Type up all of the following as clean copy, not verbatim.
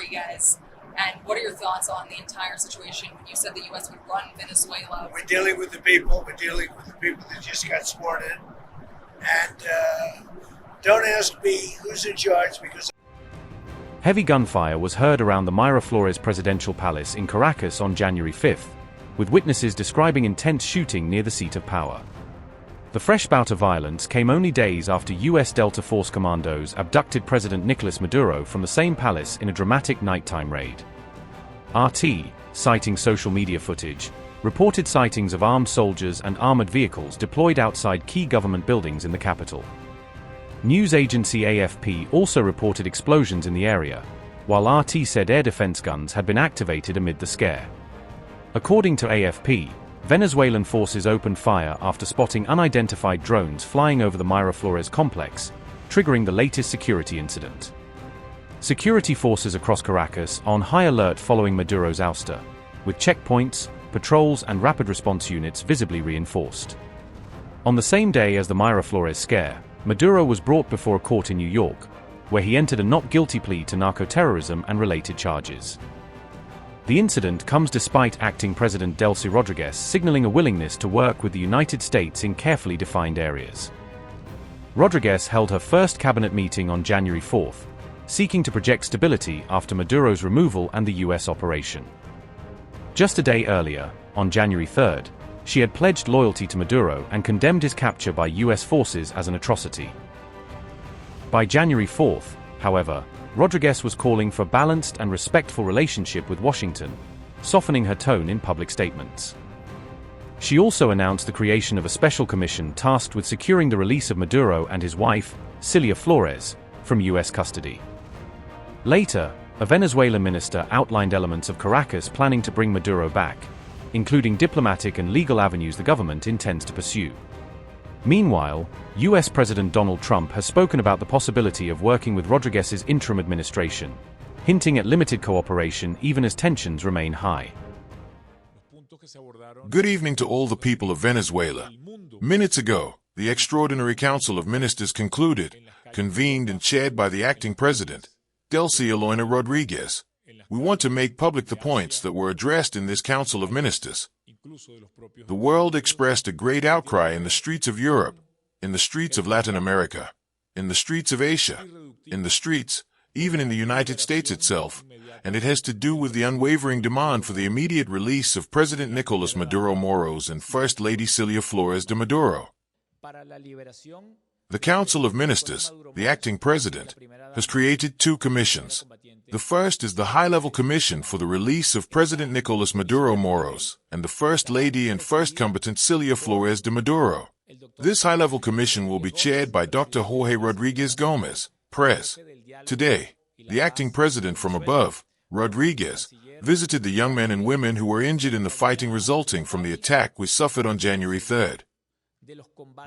Rodriguez. And what are your thoughts on the entire situation when you said the U.S. would run Venezuela? We're dealing with the people. We're dealing with the people that just got sworn in. And don't ask me who's in charge because... Heavy gunfire was heard around the Miraflores presidential palace in Caracas on January 5th, with witnesses describing intense shooting near the seat of power. The fresh bout of violence came only days after U.S. Delta Force commandos abducted President Nicolás Maduro from the same palace in a dramatic nighttime raid. RT, citing social media footage, reported sightings of armed soldiers and armored vehicles deployed outside key government buildings in the capital. News agency AFP also reported explosions in the area, while RT said air defense guns had been activated amid the scare. According to AFP, Venezuelan forces opened fire after spotting unidentified drones flying over the Miraflores complex, triggering the latest security incident. Security forces across Caracas are on high alert following Maduro's ouster, with checkpoints, patrols and rapid response units visibly reinforced. On the same day as the Miraflores scare, Maduro was brought before a court in New York, where he entered a not guilty plea to narco-terrorism and related charges. The incident comes despite acting President Delcy Rodriguez signaling a willingness to work with the United States in carefully defined areas. Rodriguez held her first cabinet meeting on January 4th, seeking to project stability after Maduro's removal and the U.S. operation. Just a day earlier, on January 3rd, she had pledged loyalty to Maduro and condemned his capture by U.S. forces as an atrocity. By January 4th, however, Rodriguez was calling for a balanced and respectful relationship with Washington, softening her tone in public statements. She also announced the creation of a special commission tasked with securing the release of Maduro and his wife, Cilia Flores, from U.S. custody. Later, a Venezuelan minister outlined elements of Caracas planning to bring Maduro back, including diplomatic and legal avenues the government intends to pursue. Meanwhile, U.S. President Donald Trump has spoken about the possibility of working with Rodriguez's interim administration, hinting at limited cooperation even as tensions remain high. Good evening to all the people of Venezuela. Minutes ago, the Extraordinary Council of Ministers concluded, convened and chaired by the acting president, Delcy Rodriguez. We want to make public the points that were addressed in this Council of Ministers. The world expressed a great outcry in the streets of Europe, in the streets of Latin America, in the streets of Asia, in the streets, even in the United States itself, and it has to do with the unwavering demand for the immediate release of President Nicolás Maduro Moros and First Lady Cilia Flores de Maduro. The Council of Ministers, the acting president, has created two commissions. The first is the High-Level Commission for the Release of President Nicolás Maduro Moros and the First Lady and First Combatant Cilia Flores de Maduro. This high-level commission will be chaired by Dr. Jorge Rodriguez Gomez, Pres. Today, the acting president from above, Rodriguez, visited the young men and women who were injured in the fighting resulting from the attack we suffered on January 3rd.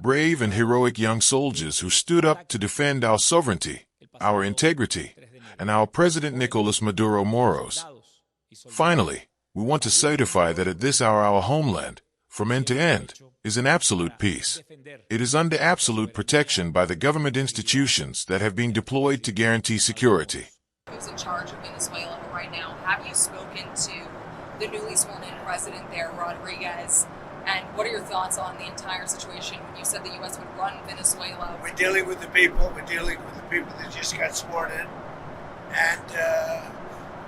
Brave and heroic young soldiers who stood up to defend our sovereignty, our integrity, and our President Nicolás Maduro Moros. Finally, we want to certify that at this hour our homeland, from end to end, is in absolute peace. It is under absolute protection by the government institutions that have been deployed to guarantee security. Who's in charge of Venezuela right now? Have you spoken to the newly sworn-in president there, Rodriguez? And what are your thoughts on the entire situation when you said the U.S. would run Venezuela? We're dealing with the people. We're dealing with the people that just got sworn in. And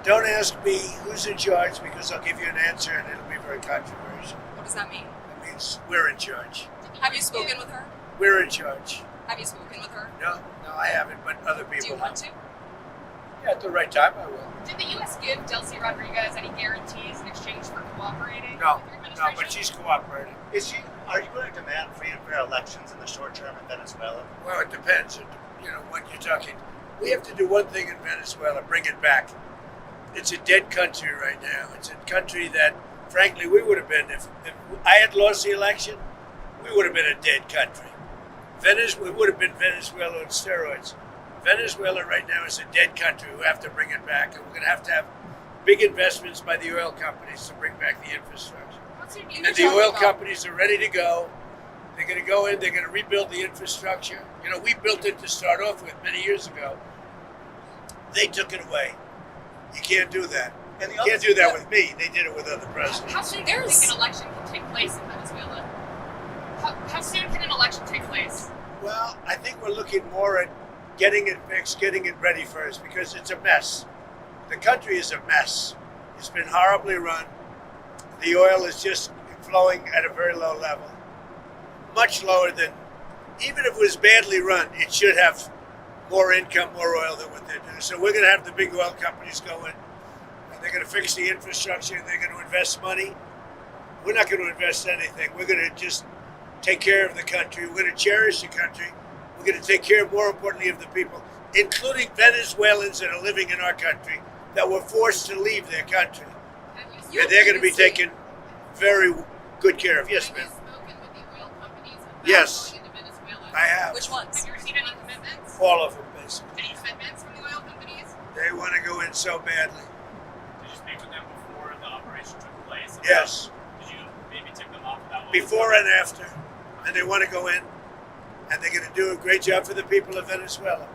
don't ask me who's in charge because I'll give you an answer and it'll be very controversial. What does that mean? It means we're in charge. Have you spoken with her? We're in charge. Have you spoken with her? No, I haven't, but other people Do you want to? Yeah, at the right time I will. Did the U.S. give Delcy Rodriguez any guarantees in exchange for cooperating No, with your administration? but she's cooperating. Are you going to demand free and fair elections in the short term in Venezuela? Well, it depends on, what you're talking. We have to do one thing in Venezuela, bring it back. It's a dead country right now. It's a country that, frankly, we would have been, if I had lost the election, we would have been a dead country. We would have been Venezuela on steroids. Venezuela right now is a dead country. We have to bring it back, and we're going to have big investments by the oil companies to bring back the infrastructure. And the oil companies are ready to go. They're going to go in, they're going to rebuild the infrastructure. We built it to start off with many years ago. They took it away. You can't do that. And the You can't do that with me. They did it with other How presidents. soon do you think an election can take place in Venezuela? How soon can an election take place? Well, I think we're looking more at getting it fixed, getting it ready first, because it's a mess. The country is a mess. It's been horribly run. The oil is just flowing at a very low level. Much lower than, even if it was badly run, it should have more income, more oil than what they're doing. So we're going to have the big oil companies go in, and they're going to fix the infrastructure, and they're going to invest money. We're not going to invest anything. We're going to just take care of the country. We're going to cherish the country. We're going to take care, more importantly, of the people, including Venezuelans that are living in our country that were forced to leave their country. And they're going to be taken very good care of. Yes, Have ma'am. you spoken with the oil companies about Yes. going into Venezuela? I have. Which ones? Have you received any commitments? All of them, basically. Any commitments from the oil companies? They want to go in so badly. Did you speak with them before the operation took place? Yes. Did you maybe tip them off about what Before and after. And they want to go in, and they're going to do a great job for the people of Venezuela.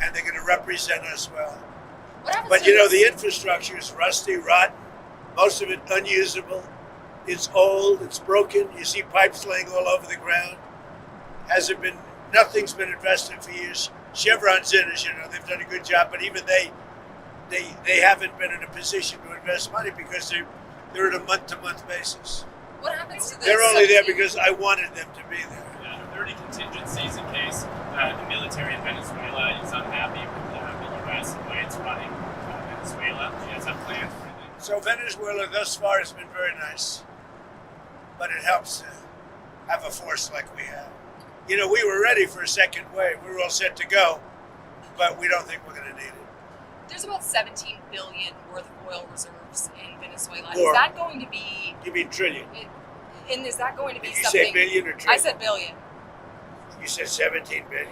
And they're going to represent us well. What happens But to you know, this- the infrastructure is rusty, rotten, most of it unusable. It's old, it's broken. You see pipes laying all over the ground. Nothing's been invested for years. Chevron's in, as you know, they've done a good job, but even they haven't been in a position to invest money because they're at a month-to-month basis. What happens to this? They're only there because I wanted them to be there. Are there any contingencies in case the military in Venezuela is unhappy with the U.S. and the way it's running Venezuela? Do you guys have plans for anything? So Venezuela thus far has been very nice, but it helps to have a force like we have. You know, we were ready for a second wave. We were all set to go, but we don't think we're going to need it. There's about 17 billion worth of oil reserves in Venezuela. More. Is that going to be? You mean trillion? And is that going to be Did you something? say billion or trillion? I said billion. You said 17 billion?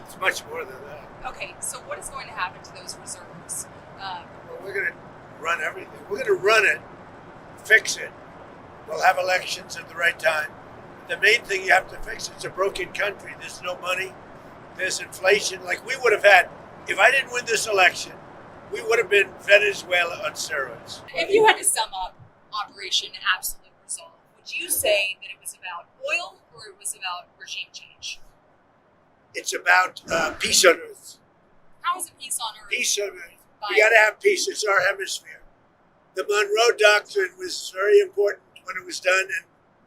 It's much more than that. Okay, so what is going to happen to those reserves? Well, we're going to run everything. We're going to run it, fix it. We'll have elections at the right time. The main thing you have to fix, it's a broken country. There's no money. There's inflation. Like we would have had, if I didn't win this election, we would have been Venezuela on steroids. If you had to sum up Operation Absolute Resolve, would you say that it was about oil or it was about regime change? It's about peace on earth. How is it peace on earth? Peace on earth. We got to have peace. It's our hemisphere. The Monroe Doctrine was very important when it was done, and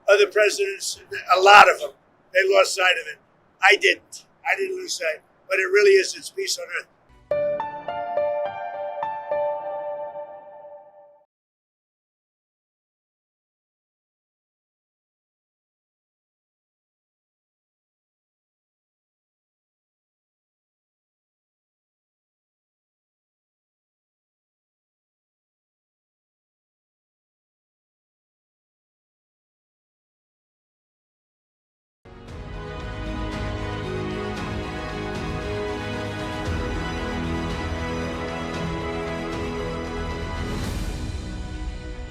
other presidents, a lot of them, they lost sight of it. I didn't. I didn't lose sight. But it really is, it's peace on earth.